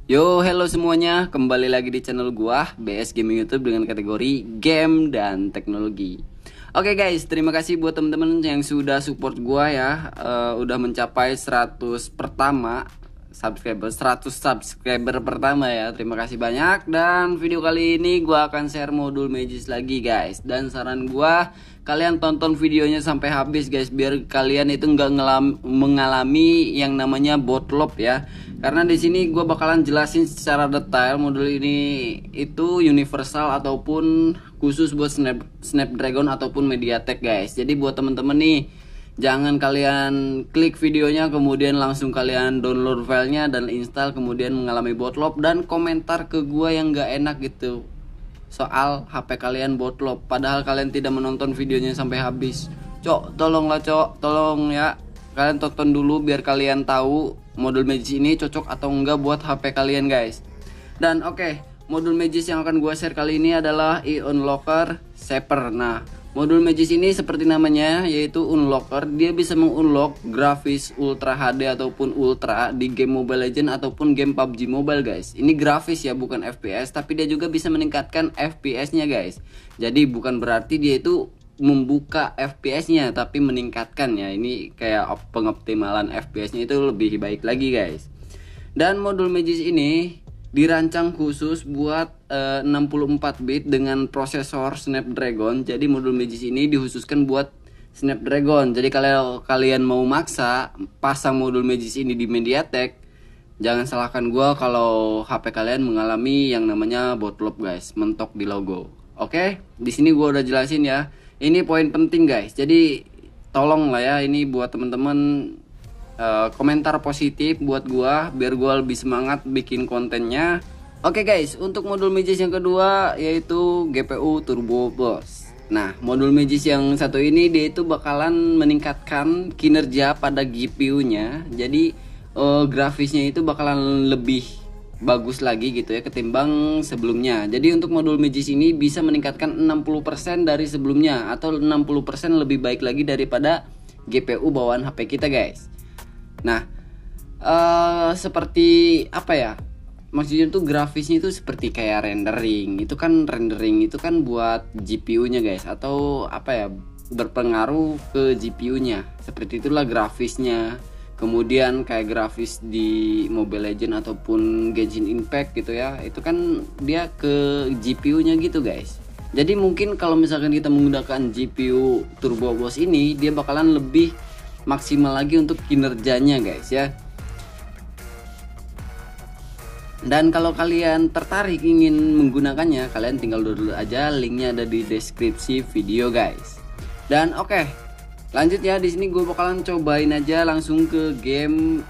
Yo, hello semuanya, kembali lagi di channel gua BS Gaming YouTube dengan kategori game dan teknologi. Oke guys, terima kasih buat temen-temen yang sudah support gua ya. Udah mencapai 100 pertama subscriber, 100 subscriber pertama ya. Terima kasih banyak. Dan video kali ini gua akan share modul Magis lagi guys. Dan saran gua, kalian tonton videonya sampai habis guys, biar kalian itu nggak mengalami yang namanya botlop ya. Karena di sini gue bakalan jelasin secara detail modul ini itu universal ataupun khusus buat Snapdragon ataupun MediaTek guys. Jadi buat temen-temen nih, jangan kalian klik videonya kemudian langsung kalian download filenya dan install kemudian mengalami botlop dan komentar ke gue yang gak enak gitu soal HP kalian botlop. Padahal kalian tidak menonton videonya sampai habis. Cok, tolonglah cok, tolong ya. Kalian tonton dulu biar kalian tahu modul Magis ini cocok atau enggak buat HP kalian guys. Dan oke, modul Magis yang akan gua share kali ini adalah i-Unlocker Shaper. Nah, modul Magis ini seperti namanya yaitu unlocker. Dia bisa mengunlock grafis Ultra HD ataupun Ultra di game Mobile Legends ataupun game PUBG Mobile guys. Ini grafis ya, bukan FPS, tapi dia juga bisa meningkatkan FPS-nya guys. Jadi bukan berarti dia itu membuka FPS-nya tapi meningkatkan ya. Ini kayak pengoptimalan FPS-nya itu lebih baik lagi guys. Dan modul Magis ini dirancang khusus buat 64 bit dengan prosesor Snapdragon. Jadi modul Magis ini dikhususkan buat Snapdragon. Jadi kalau kalian mau maksa pasang modul Magis ini di MediaTek, jangan salahkan gua kalau HP kalian mengalami yang namanya botlop guys, mentok di logo. Oke, di sini gua udah jelasin ya. Ini poin penting guys. Jadi tolong lah ya, ini buat teman-teman komentar positif buat gua biar gua lebih semangat bikin kontennya. Oke guys, untuk modul Magis yang kedua yaitu GPU Turbo Boost. Nah, modul Magis yang satu ini dia itu bakalan meningkatkan kinerja pada GPU-nya. Jadi grafisnya itu bakalan lebih bagus lagi gitu ya ketimbang sebelumnya. Jadi untuk modul Magis ini bisa meningkatkan 60% dari sebelumnya atau 60% lebih baik lagi daripada GPU bawaan HP kita guys. Nah, seperti apa ya? Maksudnya tuh grafisnya itu seperti kayak rendering. Itu kan rendering itu kan buat GPU-nya guys, atau apa ya? Berpengaruh ke GPU-nya. Seperti itulah grafisnya. Kemudian kayak grafis di Mobile Legends ataupun Genshin Impact gitu ya, itu kan dia ke GPU-nya gitu guys. Jadi mungkin kalau misalkan kita menggunakan GPU Turbo Boost ini, dia bakalan lebih maksimal lagi untuk kinerjanya guys ya. Dan kalau kalian tertarik ingin menggunakannya, kalian tinggal download aja, linknya ada di deskripsi video guys. Dan oke, lanjut ya, di sini gue bakalan cobain aja langsung ke game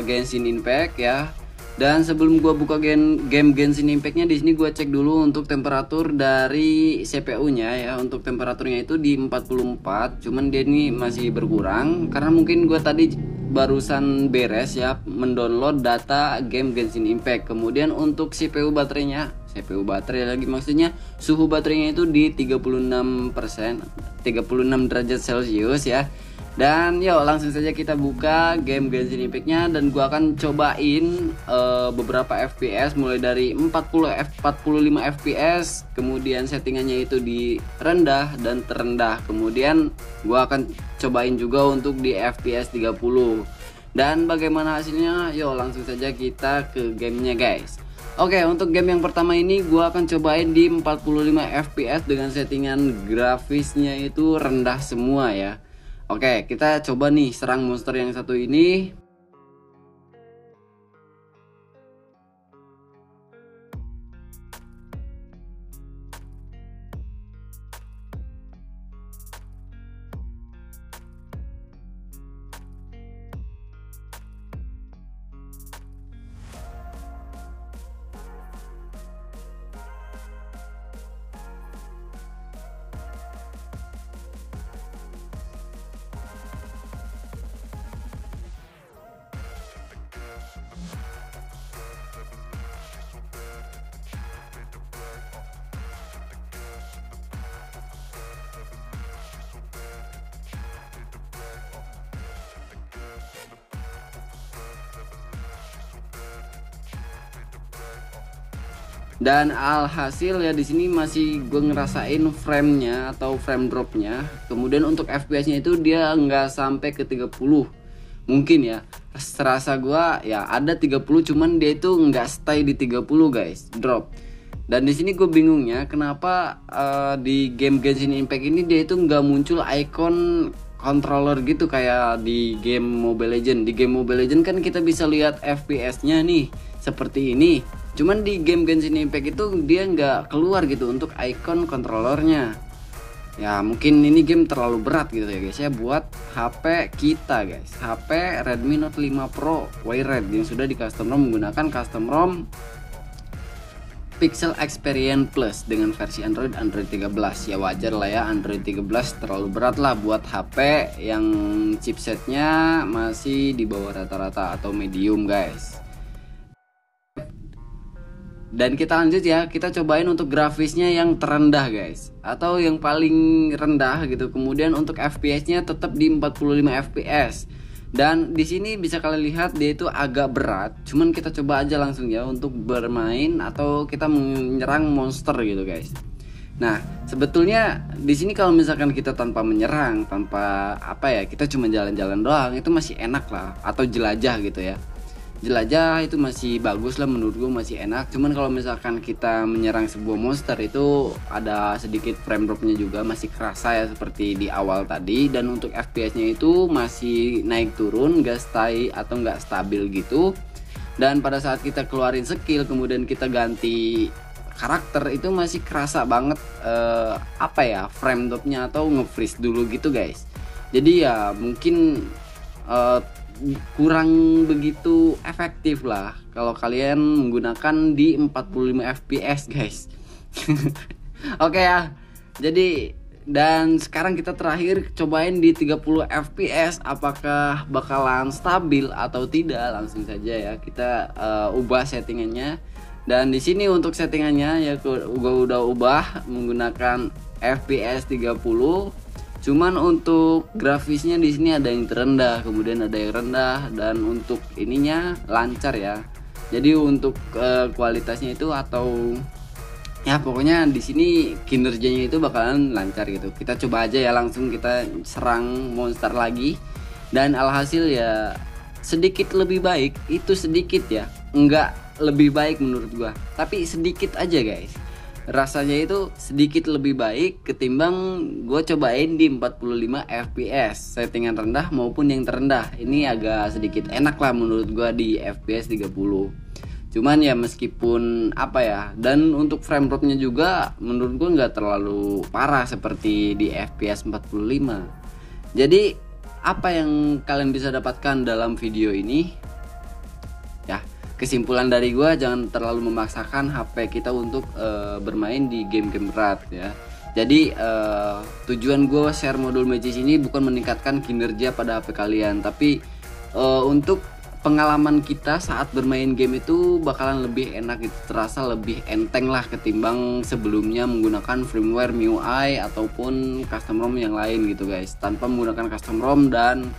Genshin Impact ya. Dan sebelum gue buka game Genshin Impact-nya, di sini gue cek dulu untuk temperatur dari CPU-nya ya. Untuk temperaturnya itu di 44, cuman dia ini masih berkurang karena mungkin gue tadi barusan beres ya mendownload data game Genshin Impact. Kemudian untuk CPU baterainya, CPU baterai lagi maksudnya suhu baterainya itu di 36%, 36 derajat Celcius ya. Dan yuk langsung saja kita buka game Genshin Impact-nya dan gua akan cobain beberapa FPS mulai dari 45 FPS, kemudian settingannya itu di rendah dan terendah. Kemudian gua akan cobain juga untuk di FPS 30. Dan bagaimana hasilnya? Yuk langsung saja kita ke gamenya guys. Oke, untuk game yang pertama ini gua akan cobain di 45 FPS dengan settingan grafisnya itu rendah semua ya. Oke, kita coba nih serang monster yang satu ini. Dan alhasil ya di sini masih gue ngerasain framenya atau frame dropnya. Kemudian untuk FPS-nya itu dia nggak sampai ke 30. Mungkin ya, serasa gue ya ada 30, cuman dia itu nggak stay di 30 guys, drop. Dan di sini gue bingungnya kenapa di game Genshin Impact ini dia itu nggak muncul icon controller gitu kayak di game Mobile Legend. Di game Mobile Legend kan kita bisa lihat FPS-nya nih seperti ini. Cuman di game Genshin Impact itu dia nggak keluar gitu untuk icon controllernya. Ya mungkin ini game terlalu berat gitu ya guys ya buat HP kita guys. HP Redmi Note 5 Pro Wired yang sudah di custom ROM menggunakan custom ROM Pixel Experience Plus dengan versi Android 13. Ya wajar lah ya, Android 13 terlalu berat lah buat HP yang chipsetnya masih di bawah rata-rata atau medium guys. Dan kita lanjut ya, kita cobain untuk grafisnya yang terendah guys, atau yang paling rendah gitu. Kemudian untuk FPS-nya tetap di 45 FPS. Dan di sini bisa kalian lihat dia itu agak berat. Cuman kita coba aja langsung ya untuk bermain atau kita menyerang monster gitu guys. Nah sebetulnya di sini kalau misalkan kita tanpa menyerang, tanpa apa ya, kita cuma jalan-jalan doang, itu masih enak lah. Atau jelajah gitu ya. Jelajah itu masih bagus lah menurut gue, masih enak. Cuman kalau misalkan kita menyerang sebuah monster itu ada sedikit frame dropnya juga, masih kerasa ya seperti di awal tadi. Dan untuk FPS-nya itu masih naik turun, gak stay atau gak stabil gitu. Dan pada saat kita keluarin skill kemudian kita ganti karakter itu masih kerasa banget apa ya, frame dropnya atau nge-freeze dulu gitu guys. Jadi ya mungkin kurang begitu efektif lah kalau kalian menggunakan di 45 fps guys. Oke ya, jadi dan sekarang kita terakhir cobain di 30 fps apakah bakalan stabil atau tidak. Langsung saja ya kita ubah settingannya. Dan di sini untuk settingannya ya gua udah ubah menggunakan fps 30. Cuman untuk grafisnya di sini ada yang terendah, kemudian ada yang rendah, dan untuk ininya lancar ya. Jadi untuk kualitasnya itu atau ya pokoknya di sini kinerjanya itu bakalan lancar gitu. Kita coba aja ya, langsung kita serang monster lagi. Dan alhasil ya sedikit lebih baik, itu sedikit ya. Enggak lebih baik menurut gua, tapi sedikit aja guys. Rasanya itu sedikit lebih baik ketimbang gue cobain di 45 fps settingan rendah maupun yang terendah. Ini agak sedikit enak lah menurut gue di fps 30. Cuman ya meskipun apa ya, dan untuk frame rate-nya juga menurut gue nggak terlalu parah seperti di fps 45. Jadi apa yang kalian bisa dapatkan dalam video ini ya, kesimpulan dari gue, jangan terlalu memaksakan HP kita untuk bermain di game-game berat ya. Jadi tujuan gue share modul Magis ini bukan meningkatkan kinerja pada HP kalian, tapi untuk pengalaman kita saat bermain game itu bakalan lebih enak gitu, terasa lebih enteng lah ketimbang sebelumnya menggunakan firmware MIUI ataupun custom ROM yang lain gitu guys, tanpa menggunakan custom ROM dan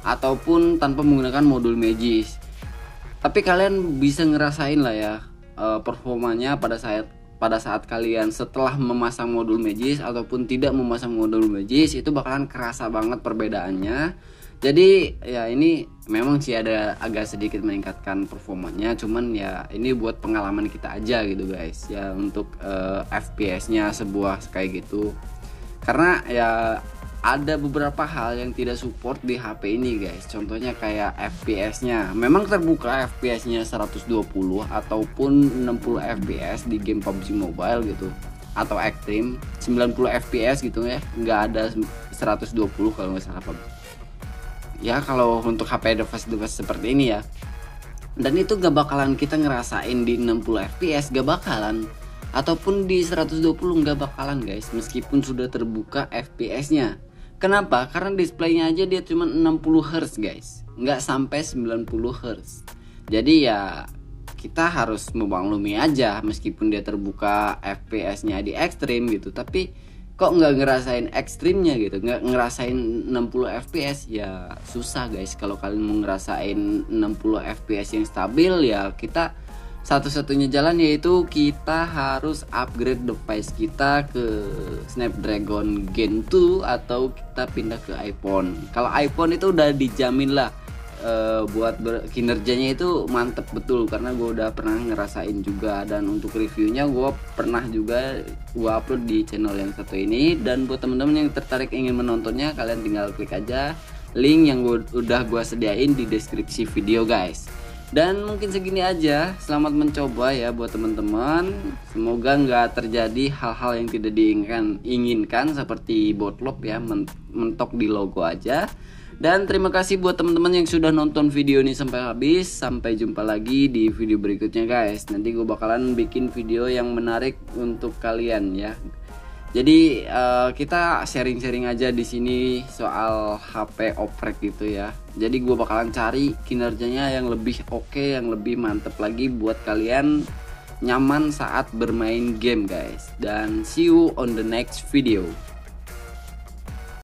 ataupun tanpa menggunakan modul Magis. Tapi kalian bisa ngerasain lah ya performanya pada saat kalian setelah memasang modul Magis ataupun tidak memasang modul Magis, itu bakalan kerasa banget perbedaannya. Jadi ya ini memang sih ada agak sedikit meningkatkan performanya, cuman ya ini buat pengalaman kita aja gitu guys ya, untuk FPS-nya sebuah kayak gitu. Karena ya ada beberapa hal yang tidak support di HP ini guys. Contohnya kayak FPS-nya. Memang terbuka FPS-nya 120 ataupun 60 FPS di game PUBG Mobile gitu, atau Extreme 90 FPS gitu ya. Nggak ada 120 kalau nggak salah PUBG. Ya kalau untuk HP device seperti ini ya. Dan itu gak bakalan kita ngerasain di 60 FPS, gak bakalan. Ataupun di 120 gak bakalan guys, meskipun sudah terbuka FPS-nya. Kenapa? Karena displaynya aja dia cuma 60 Hz guys, nggak sampai 90 Hz. Jadi ya kita harus memaklumi aja, meskipun dia terbuka FPS-nya di ekstrim gitu, tapi kok nggak ngerasain ekstrimnya gitu, nggak ngerasain 60 FPS. Ya susah guys. Kalau kalian mau ngerasain 60 FPS yang stabil, ya kita satu-satunya jalan yaitu kita harus upgrade device kita ke Snapdragon Gen 2 atau kita pindah ke iPhone. Kalau iPhone itu udah dijamin lah buat kinerjanya itu mantep betul, karena gue udah pernah ngerasain juga, dan untuk reviewnya gue pernah juga gue upload di channel yang satu ini. Dan buat temen-temen yang tertarik ingin menontonnya, kalian tinggal klik aja link yang udah gue sediain di deskripsi video guys. Dan mungkin segini aja, selamat mencoba ya buat teman-teman. Semoga nggak terjadi hal-hal yang tidak diinginkan seperti botlop ya, mentok di logo aja. Dan terima kasih buat teman-teman yang sudah nonton video ini sampai habis. Sampai jumpa lagi di video berikutnya guys. Nanti gue bakalan bikin video yang menarik untuk kalian ya. Jadi kita sharing-sharing aja di sini soal HP oprek gitu ya. Jadi gue bakalan cari kinerjanya yang lebih oke, yang lebih mantep lagi buat kalian nyaman saat bermain game guys. Dan see you on the next video.